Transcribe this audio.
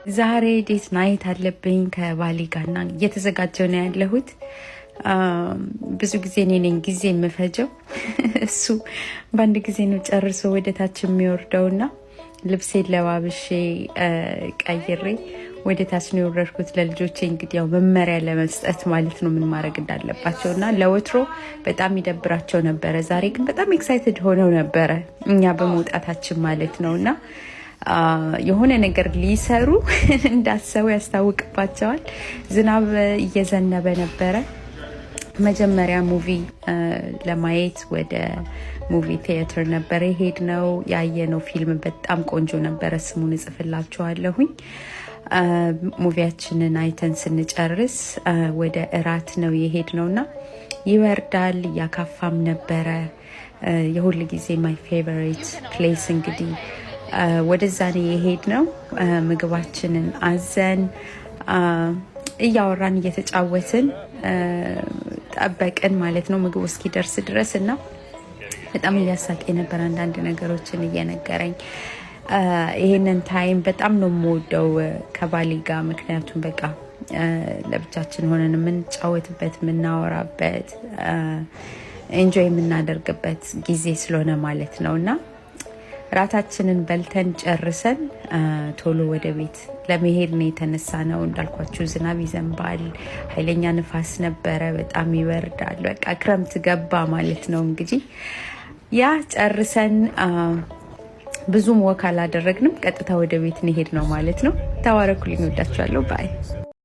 ዛሬ ዴት ናይት አለብኝ ከባሌ ጋርና እየተዘጋጀው ነው ያለሁት። ብዙ ጊዜ እኔ ነኝ ጊዜ የምፈጀው እሱ በአንድ ጊዜ ነው ጨርሶ ወደ ታች የሚወርደውና ልብሴን ለባብሼ ቀይሬ ወደ ታች ነው የወረድኩት። ለልጆቼ እንግዲህ ያው መመሪያ ለመስጠት ማለት ነው ምን ማድረግ እንዳለባቸውና ለወትሮ በጣም ይደብራቸው ነበረ። ዛሬ ግን በጣም ኤክሳይትድ ሆነው ነበረ እኛ በመውጣታችን ማለት ነውና የሆነ ነገር ሊሰሩ እንዳሰቡ ያስታውቅባቸዋል። ዝናብ እየዘነበ ነበረ። መጀመሪያ ሙቪ ለማየት ወደ ሙቪ ቲያትር ነበረ የሄድነው። ያየነው ፊልም በጣም ቆንጆ ነበረ። ስሙን እጽፍላችኋለሁኝ። ሙቪያችንን አይተን ስንጨርስ ወደ እራት ነው የሄድነውና ይወርዳል፣ እያካፋም ነበረ። የሁል ጊዜ ማይ ፌቨሪት ፕሌስ እንግዲህ ወደዛ ነው የሄድነው። ምግባችንን አዘን እያወራን እየተጫወትን ጠበቅን ማለት ነው ምግቡ እስኪደርስ ድረስ እና በጣም እያሳቀኝ ነበር አንዳንድ ነገሮችን እየነገረኝ። ይሄንን ታይም በጣም ነው የምወደው ከባሌ ጋር። ምክንያቱም በቃ ለብቻችን ሆነን የምንጫወትበት የምናወራበት ኤንጆይ የምናደርግበት ጊዜ ስለሆነ ማለት ነው እና ራታችንን በልተን ጨርሰን ቶሎ ወደ ቤት ለመሄድ ነው የተነሳ ነው። እንዳልኳችሁ ዝናብ ይዘንባል፣ ኃይለኛ ንፋስ ነበረ፣ በጣም ይበርዳል። በቃ ክረምት ገባ ማለት ነው። እንግዲህ ያ ጨርሰን ብዙም ወክ አላደረግንም፣ ቀጥታ ወደ ቤት እንሄድ ነው ማለት ነው። ተባረኩልኝ፣ ወዳችኋለሁ። ባይ